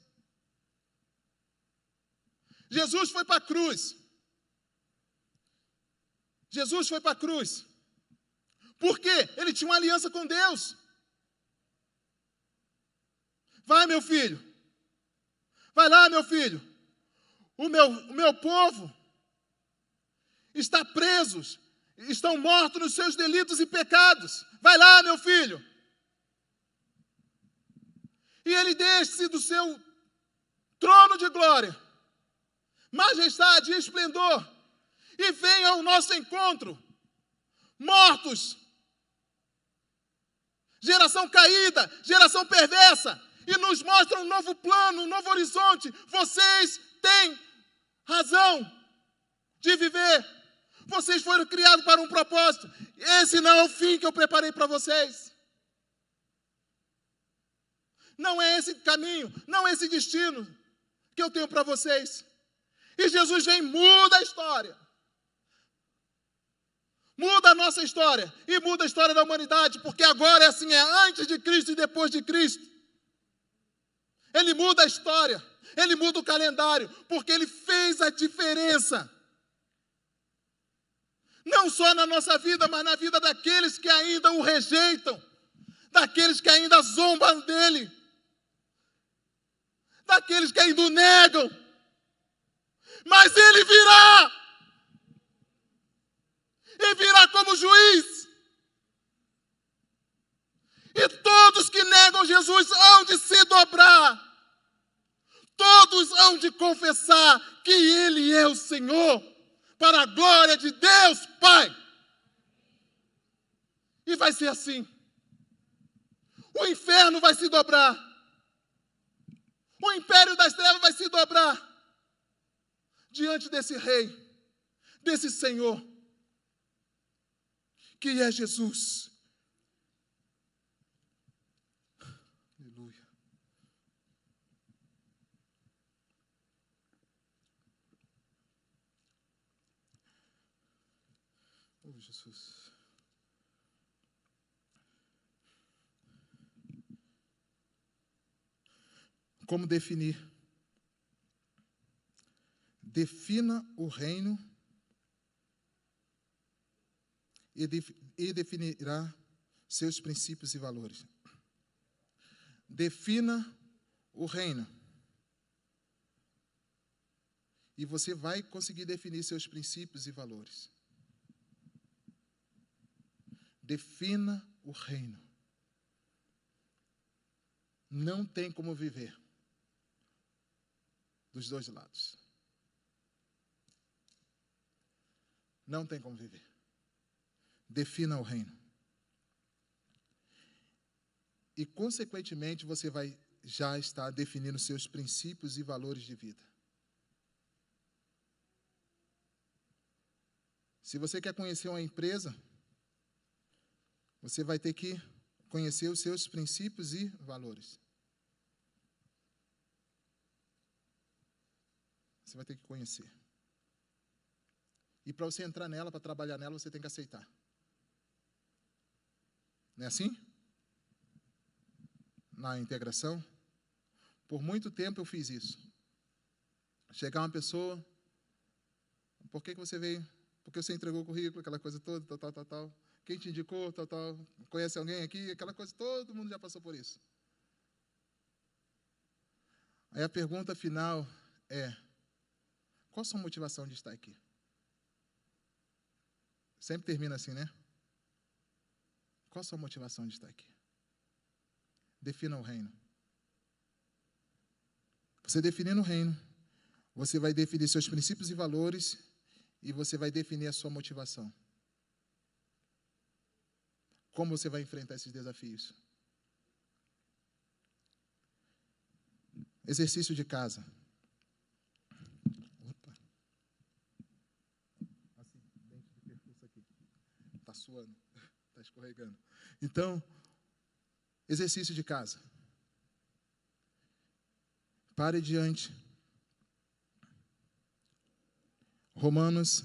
Jesus foi para a cruz. Jesus foi para a cruz. Por quê? Ele tinha uma aliança com Deus. Vai, meu filho. Vai lá, meu filho. O meu povo está presos. Estão mortos nos seus delitos e pecados. Vai lá, meu filho. E ele desce do seu trono de glória, majestade e esplendor, e vem ao nosso encontro, mortos, geração caída, geração perversa, e nos mostra um novo plano, um novo horizonte. Vocês têm razão de viver. Vocês foram criados para um propósito. Esse não é o fim que eu preparei para vocês. Não é esse caminho, não é esse destino que eu tenho para vocês. E Jesus vem e muda a história. Muda a nossa história e muda a história da humanidade, porque agora é assim, é antes de Cristo e depois de Cristo. Ele muda a história, ele muda o calendário, porque ele fez a diferença. Não só na nossa vida, mas na vida daqueles que ainda o rejeitam, daqueles que ainda zombam dele, daqueles que ainda o negam. Mas ele virá! E virá como juiz. E todos que negam Jesus hão de se dobrar. Todos hão de confessar que Ele é o Senhor, para a glória de Deus, Pai. E vai ser assim. O inferno vai se dobrar. O império das trevas vai se dobrar diante desse rei, desse Senhor, que é Jesus. Aleluia. Oh, Jesus. Como definir? Defina o reino e definirá seus princípios e valores. Defina o reino. E você vai conseguir definir seus princípios e valores. Defina o reino. Não tem como viver dos dois lados. Não tem como viver. Defina o reino. E, consequentemente, você vai já estar definindo seus princípios e valores de vida. Se você quer conhecer uma empresa, você vai ter que conhecer os seus princípios e valores. Você vai ter que conhecer. E para você entrar nela, para trabalhar nela, você tem que aceitar. Não é assim? Na integração, por muito tempo eu fiz isso. Chegar uma pessoa, por que você veio? Porque você entregou o currículo, aquela coisa toda, tal. Quem te indicou, tal. Conhece alguém aqui? Aquela coisa, todo mundo já passou por isso. Aí a pergunta final é, qual a sua motivação de estar aqui? Sempre termina assim, né? Qual a sua motivação de estar aqui? Defina o reino. Você definindo o reino, você vai definir seus princípios e valores e você vai definir a sua motivação. Como você vai enfrentar esses desafios? Exercício de casa. Está suando, está escorregando. Então, exercício de casa. Pare diante. Romanos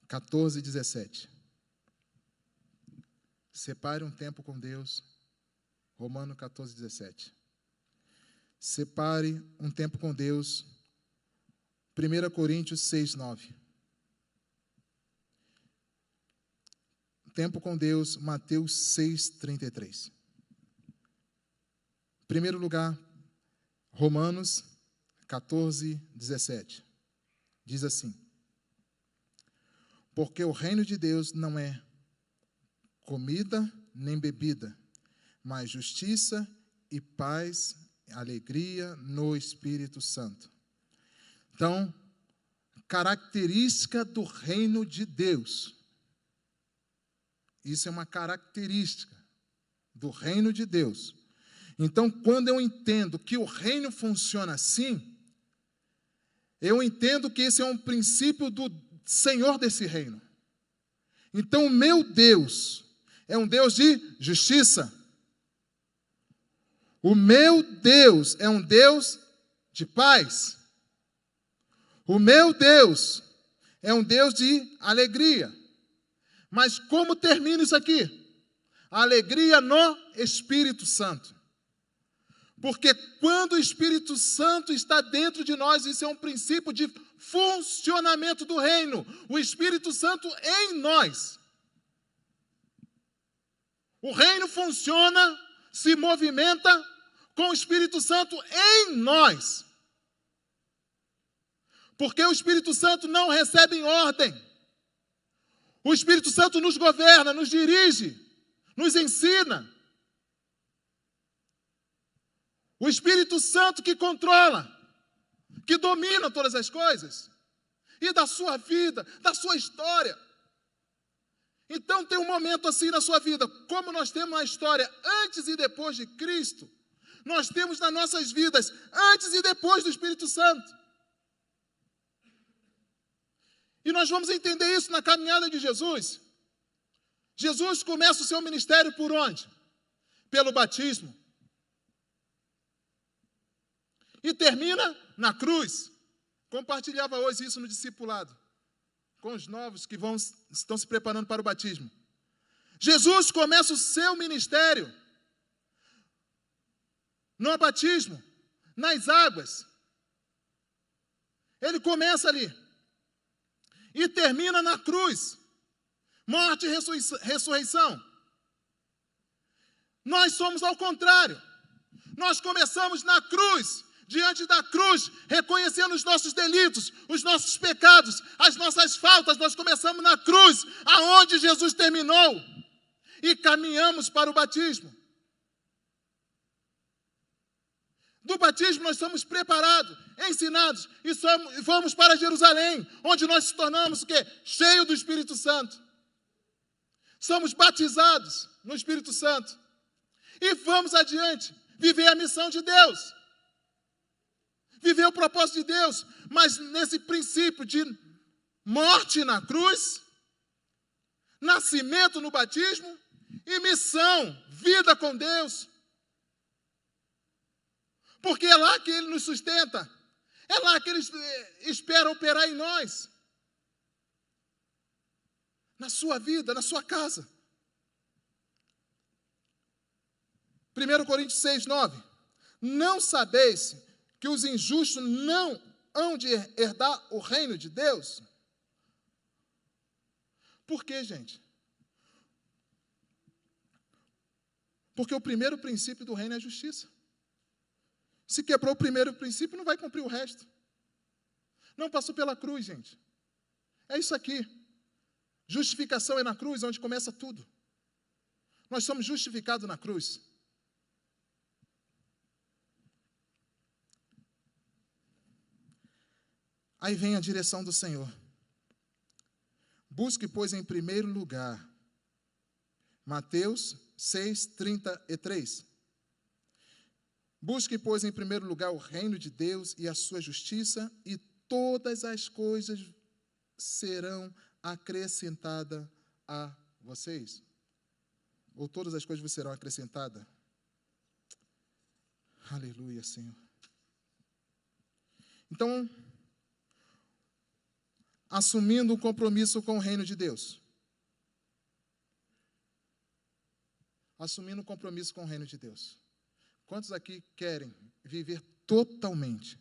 14, 17. Separe um tempo com Deus. Romanos 14, 17. Separe um tempo com Deus. 1 Coríntios 6, 9. Tempo com Deus, Mateus 6, 33. Em primeiro lugar, Romanos 14, 17. Diz assim: porque o reino de Deus não é comida nem bebida, mas justiça e paz, alegria no Espírito Santo. Então, característica do reino de Deus. Isso é uma característica do reino de Deus. Então, quando eu entendo que o reino funciona assim, eu entendo que esse é um princípio do Senhor desse reino. Então, o meu Deus é um Deus de justiça. O meu Deus é um Deus de paz. O meu Deus é um Deus de alegria. Mas como termina isso aqui? A alegria no Espírito Santo. Porque quando o Espírito Santo está dentro de nós, isso é um princípio de funcionamento do reino. O Espírito Santo em nós. O reino funciona, se movimenta com o Espírito Santo em nós. Porque o Espírito Santo não recebe ordem. O Espírito Santo nos governa, nos dirige, nos ensina. O Espírito Santo que controla, que domina todas as coisas. E da sua vida, da sua história. Então tem um momento assim na sua vida, como nós temos uma história antes e depois de Cristo, nós temos nas nossas vidas antes e depois do Espírito Santo. E nós vamos entender isso na caminhada de Jesus. Jesus começa o seu ministério por onde? Pelo batismo. E termina na cruz. Compartilhava hoje isso no discipulado, com os novos que estão se preparando para o batismo. Jesus começa o seu ministério no batismo, nas águas. Ele começa ali. E termina na cruz. Morte e ressurreição. Nós somos ao contrário. Nós começamos na cruz. Diante da cruz, reconhecendo os nossos delitos, os nossos pecados, as nossas faltas, nós começamos na cruz, aonde Jesus terminou, e caminhamos para o batismo. Do batismo nós somos preparados, ensinados, e vamos para Jerusalém, onde nós nos tornamos o quê? Cheio do Espírito Santo. Somos batizados no Espírito Santo. E vamos adiante, viver a missão de Deus. Viver o propósito de Deus, mas nesse princípio de morte na cruz, nascimento no batismo e missão, vida com Deus. Porque é lá que Ele nos sustenta, é lá que Ele espera operar em nós, na sua vida, na sua casa. 1 Coríntios 6, 9. Não sabeis que os injustos não hão de herdar o reino de Deus? Por quê, gente? Porque o primeiro princípio do reino é a justiça. Se quebrou o primeiro princípio, não vai cumprir o resto. Não passou pela cruz, gente. É isso aqui. Justificação é na cruz, onde começa tudo. Nós somos justificados na cruz. Aí vem a direção do Senhor. Busque, pois, em primeiro lugar. Mateus 6, 33. Busque, pois, em primeiro lugar o reino de Deus e a sua justiça, e todas as coisas serão acrescentadas a vocês. Ou todas as coisas vos serão acrescentadas. Aleluia, Senhor. Então, assumindo um compromisso com o reino de Deus. Assumindo um compromisso com o reino de Deus. Quantos aqui querem viver totalmente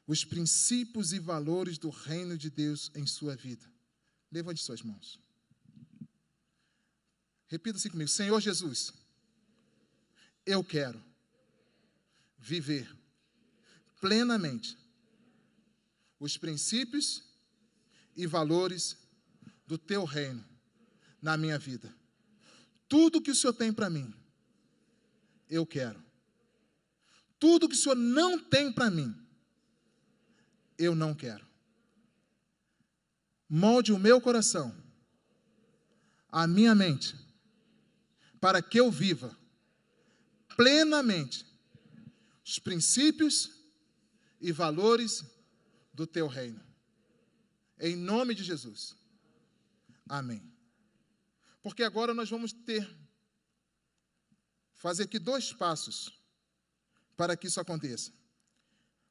os princípios e valores do reino de Deus em sua vida? Levante suas mãos. Repita-se comigo. Senhor Jesus, eu quero viver plenamente os princípios e valores do teu reino na minha vida. Tudo que o Senhor tem para mim, eu quero. Tudo que o Senhor não tem para mim, eu não quero. Molde o meu coração, a minha mente, para que eu viva plenamente os princípios e valores do teu reino. Em nome de Jesus. Amém. Porque agora nós vamos fazer aqui 2 passos para que isso aconteça.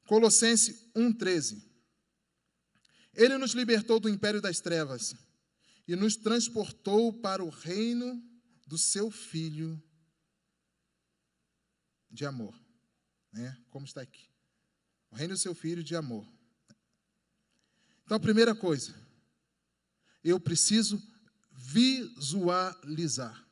Colossenses 1,13. Ele nos libertou do império das trevas e nos transportou para o reino do seu Filho de amor. Como está aqui. O reino do seu Filho de amor. Então, a primeira coisa, eu preciso visualizar.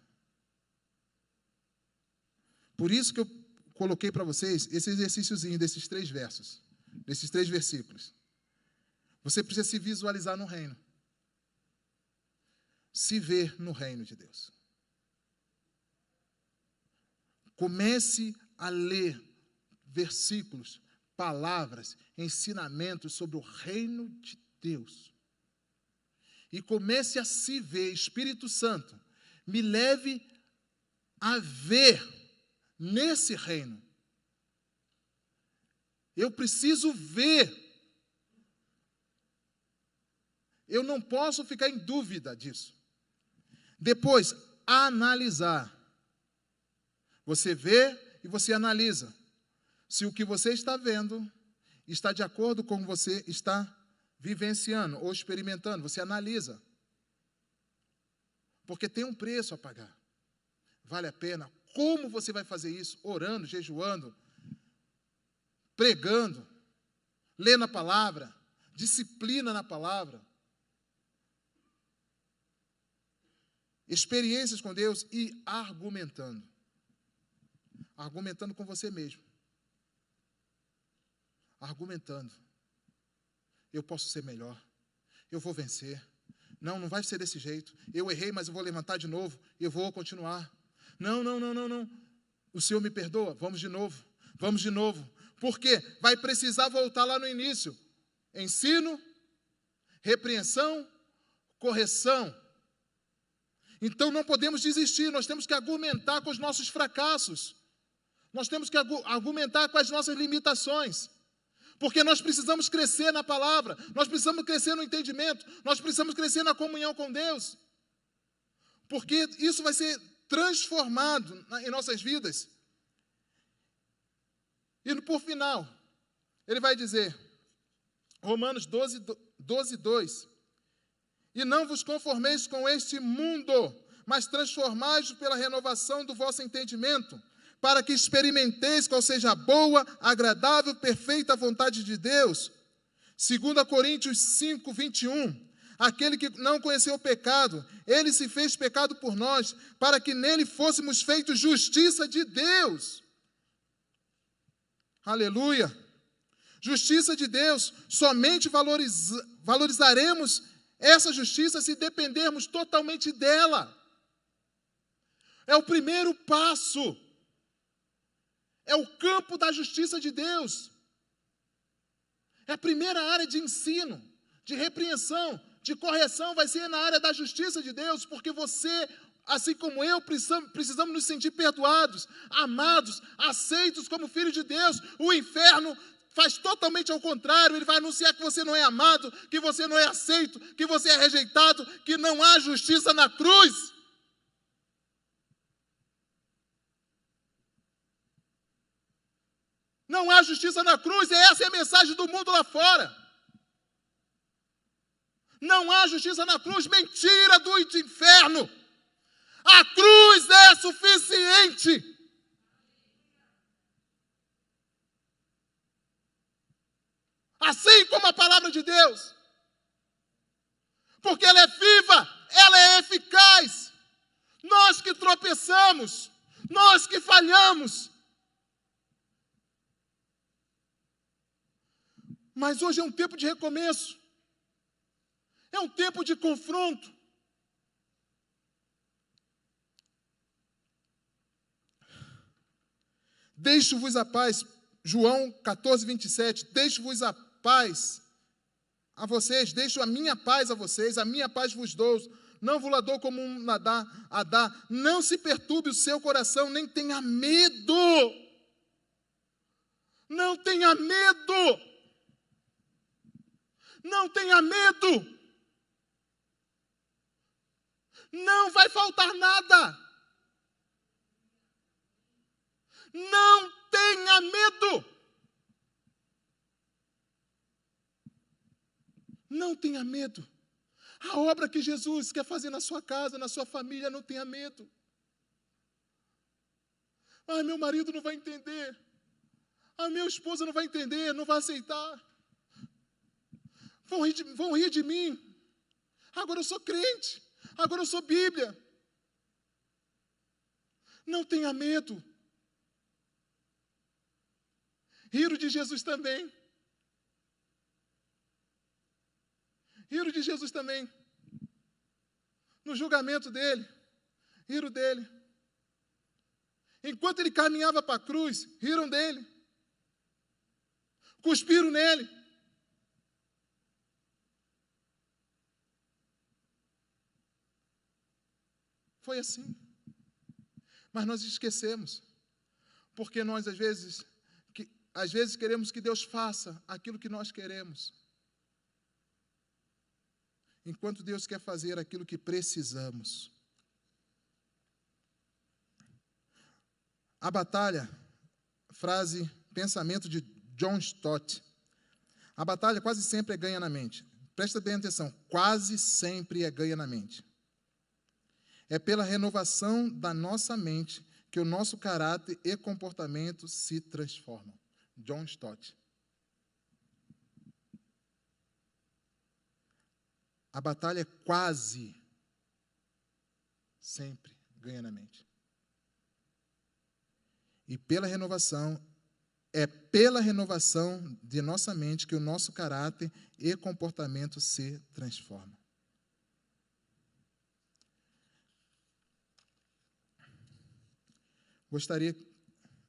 Por isso que eu coloquei para vocês esse exercíciozinho desses 3 versos, desses 3 versículos. Você precisa se visualizar no reino. Se ver no reino de Deus. Comece a ler versículos, palavras, ensinamentos sobre o reino de Deus. E comece a se ver. Espírito Santo, me leve a ver nesse reino. Eu preciso ver. Eu não posso ficar em dúvida disso. Depois, analisar. Você vê e você analisa. Se o que você está vendo está de acordo com o que você está vivenciando ou experimentando, você analisa. Porque tem um preço a pagar. Vale a pena. Como você vai fazer isso? Orando, jejuando, pregando, lendo a palavra, disciplina na palavra, experiências com Deus e argumentando. Argumentando com você mesmo. Argumentando. Eu posso ser melhor. Eu vou vencer. Não vai ser desse jeito. Eu errei, mas eu vou levantar de novo. Eu vou continuar. Não. O Senhor me perdoa. Vamos de novo. Vamos de novo. Por quê? Vai precisar voltar lá no início. Ensino, repreensão, correção. Então não podemos desistir. Nós temos que argumentar com os nossos fracassos. Nós temos que argumentar com as nossas limitações. Porque nós precisamos crescer na palavra, nós precisamos crescer no entendimento, nós precisamos crescer na comunhão com Deus. Porque isso vai ser transformado em nossas vidas. E por final, ele vai dizer, Romanos 12:2, e não vos conformeis com este mundo, mas transformai-vos pela renovação do vosso entendimento, para que experimenteis qual seja a boa, agradável, perfeita vontade de Deus. 2 Coríntios 5:21, aquele que não conheceu o pecado, ele se fez pecado por nós, para que nele fôssemos feitos justiça de Deus. Aleluia! Justiça de Deus, somente valorizaremos essa justiça se dependermos totalmente dela. É o primeiro passo. É o campo da justiça de Deus. É a primeira área de ensino, de repreensão, de correção, vai ser na área da justiça de Deus, porque você, assim como eu, precisamos nos sentir perdoados, amados, aceitos como filho de Deus. O inferno faz totalmente ao contrário, ele vai anunciar que você não é amado, que você não é aceito, que você é rejeitado, que não há justiça na cruz. Não há justiça na cruz, e essa é a mensagem do mundo lá fora. Não há justiça na cruz, mentira do inferno. A cruz é suficiente. Assim como a palavra de Deus. Porque ela é viva, ela é eficaz. Nós que tropeçamos, nós que falhamos. Mas hoje é um tempo de recomeço. É um tempo de confronto. Deixo-vos a paz. João 14:27. Deixo-vos a paz a vocês. Deixo a minha paz a vocês. A minha paz vos dou. não vos dou como um a dar. Não se perturbe o seu coração, nem tenha medo. Não tenha medo. Não tenha medo. Não vai faltar nada. Não tenha medo. Não tenha medo. A obra que Jesus quer fazer na sua casa, na sua família, não tenha medo. Ai, meu marido não vai entender. A minha esposa não vai entender, não vai aceitar. Vão rir de mim. Agora eu sou crente. Agora eu sou Bíblia. Não tenha medo. Riram de Jesus também. Riram de Jesus também. No julgamento dele. Riram dele. Enquanto ele caminhava para a cruz, riram dele. Cuspiram nele. Foi assim. Mas nós esquecemos. Porque nós, às vezes queremos que Deus faça aquilo que nós queremos. Enquanto Deus quer fazer aquilo que precisamos. A batalha, frase, pensamento de John Stott. A batalha quase sempre é ganha na mente. Presta bem atenção, quase sempre é ganha na mente. É pela renovação da nossa mente que o nosso caráter e comportamento se transformam. John Stott. A batalha é quase sempre ganha na mente. E é pela renovação de nossa mente que o nosso caráter e comportamento se transformam. Gostaria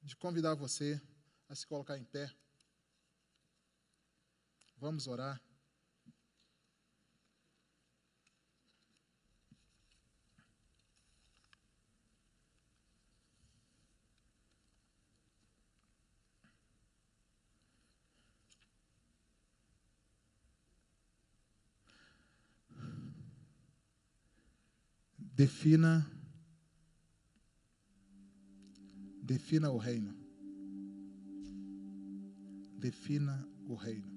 de convidar você a se colocar em pé. Vamos orar. Defina o reino. Defina o reino.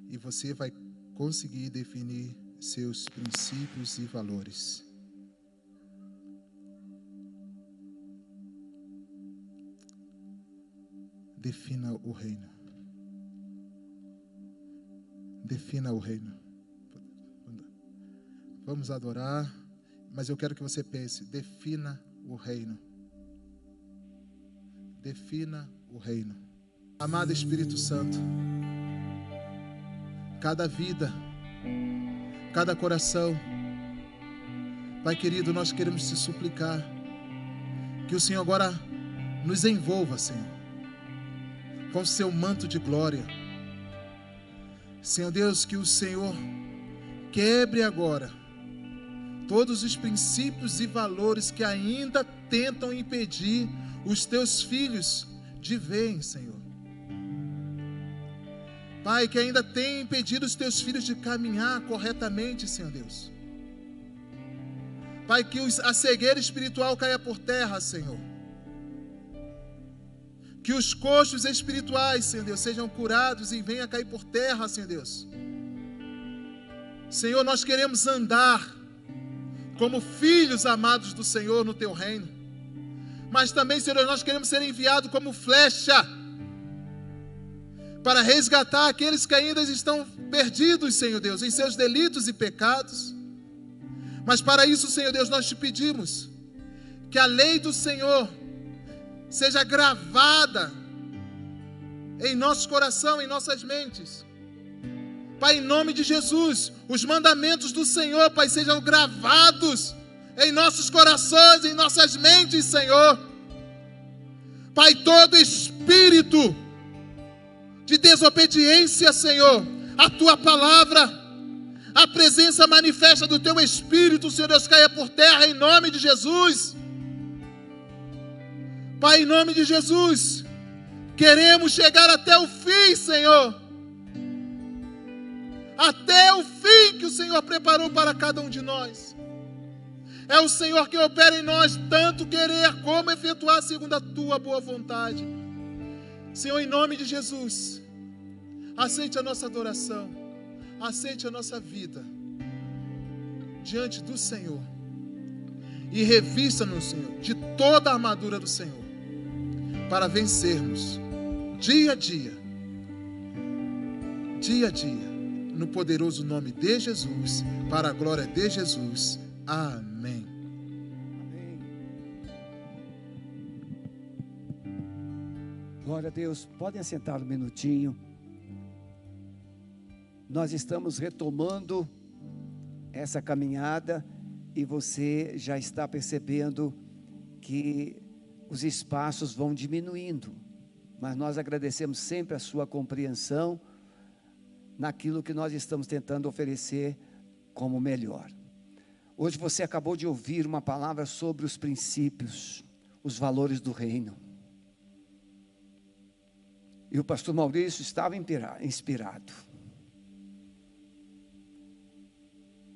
E você vai conseguir definir seus princípios e valores. Defina o reino. Defina o reino. Vamos adorar, mas eu quero que você pense, defina o reino. Defina o reino. Amado Espírito Santo, cada vida, cada coração, Pai querido, nós queremos te suplicar que o Senhor agora nos envolva, Senhor, com o seu manto de glória. Senhor Deus, que o Senhor quebre agora todos os princípios e valores que ainda tentam impedir os teus filhos de verem, Senhor. Pai, que ainda tem impedido os teus filhos de caminhar corretamente, Senhor Deus. Pai, que a cegueira espiritual caia por terra, Senhor. Que os coxos espirituais, Senhor Deus, sejam curados e venham a cair por terra, Senhor Deus. Senhor, nós queremos andar como filhos amados do Senhor no teu reino. Mas também, Senhor, nós queremos ser enviados como flecha para resgatar aqueles que ainda estão perdidos, Senhor Deus, em seus delitos e pecados. Mas para isso, Senhor Deus, nós te pedimos que a lei do Senhor seja gravada em nosso coração, em nossas mentes. Pai, em nome de Jesus, os mandamentos do Senhor, Pai, sejam gravados em nossos corações, em nossas mentes, Senhor. Pai, todo espírito de desobediência, Senhor, à Tua palavra, A presença manifesta do teu Espírito, Senhor Deus, caia por terra em nome de Jesus. Pai, em nome de Jesus, queremos chegar até o fim, Senhor. Até o fim que o Senhor preparou para cada um de nós. É o Senhor que opera em nós tanto querer como efetuar segundo a tua boa vontade. Senhor, em nome de Jesus, aceite a nossa adoração, aceite a nossa vida diante do Senhor e revista-nos, Senhor, de toda a armadura do Senhor, para vencermos dia a dia, no poderoso nome de Jesus, para a glória de Jesus. Amém. Amém. Glória a Deus. Podem assentar um minutinho. Nós estamos retomando essa caminhada e você já está percebendo que os espaços vão diminuindo, mas nós agradecemos sempre a sua compreensão naquilo que nós estamos tentando oferecer como melhor. Hoje você acabou de ouvir uma palavra sobre os princípios, os valores do reino. E o pastor Maurício estava inspirado.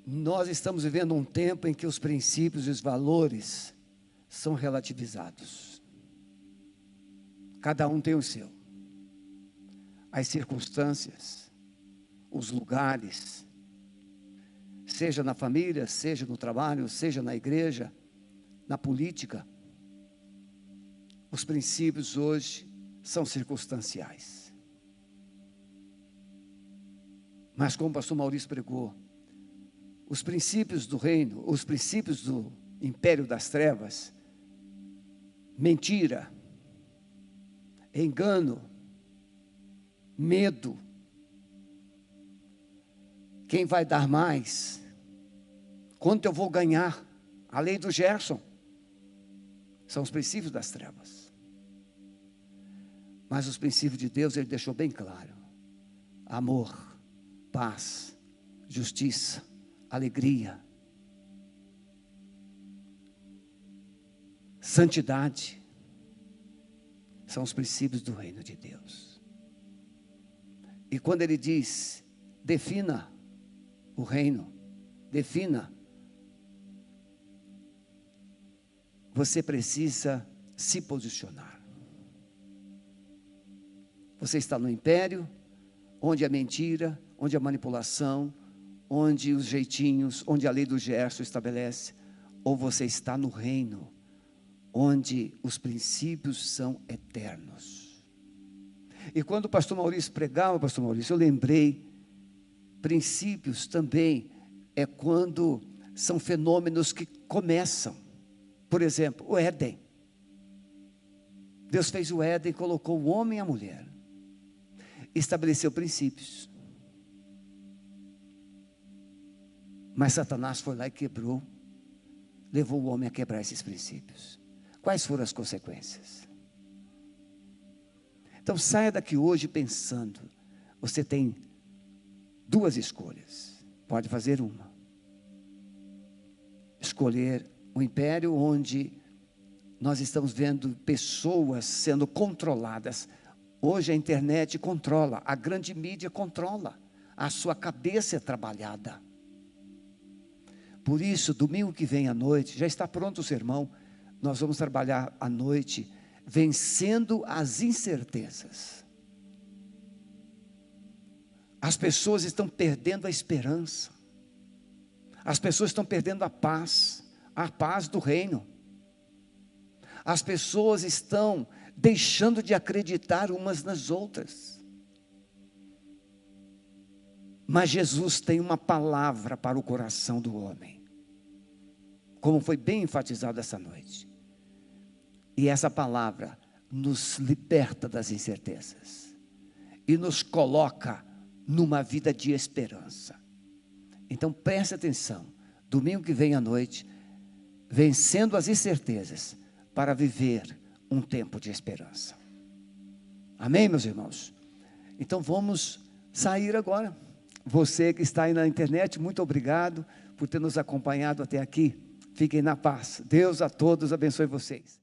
Nós estamos vivendo um tempo em que os princípios e os valores são relativizados. Cada um tem o seu. As circunstâncias, os lugares, seja na família, seja no trabalho, seja na igreja, na política, os princípios hoje são circunstanciais. Mas como o pastor Maurício pregou, os princípios do reino, os princípios do império das trevas, mentira, engano, medo, quem vai dar mais, quanto eu vou ganhar, a lei do Gerson, são os princípios das trevas. Mas os princípios de Deus, Ele deixou bem claro: amor, paz, justiça, alegria, santidade, são os princípios do reino de Deus. E quando Ele diz, defina o reino, defina, você precisa se posicionar. Você está no império, onde a mentira, onde a manipulação, onde os jeitinhos, onde a lei do Gerson estabelece, ou você está no reino, onde os princípios são eternos. E quando o pastor Maurício pregava, pastor Maurício, eu lembrei, princípios também é quando são fenômenos que começam. Por exemplo, o Éden. Deus fez o Éden, colocou o homem e a mulher, estabeleceu princípios. Mas Satanás foi lá e quebrou, levou o homem a quebrar esses princípios. Quais foram as consequências? Então saia daqui hoje pensando, você tem duas escolhas, pode fazer uma. Escolher um império onde nós estamos vendo pessoas sendo controladas. Hoje a internet controla, a grande mídia controla, a sua cabeça é trabalhada. Por isso, domingo que vem à noite, já está pronto o sermão, nós vamos trabalhar à noite, vencendo as incertezas. As pessoas estão perdendo a esperança, as pessoas estão perdendo a paz do reino. As pessoas estão deixando de acreditar umas nas outras. Mas Jesus tem uma palavra para o coração do homem, como foi bem enfatizado essa noite. E essa palavra nos liberta das incertezas e nos coloca numa vida de esperança. Então preste atenção, domingo que vem à noite, vencendo as incertezas, para viver um tempo de esperança. Amém, meus irmãos? Então vamos sair agora, Você que está aí na internet, muito obrigado por ter nos acompanhado até aqui. Fiquem na paz. Deus a todos abençoe vocês.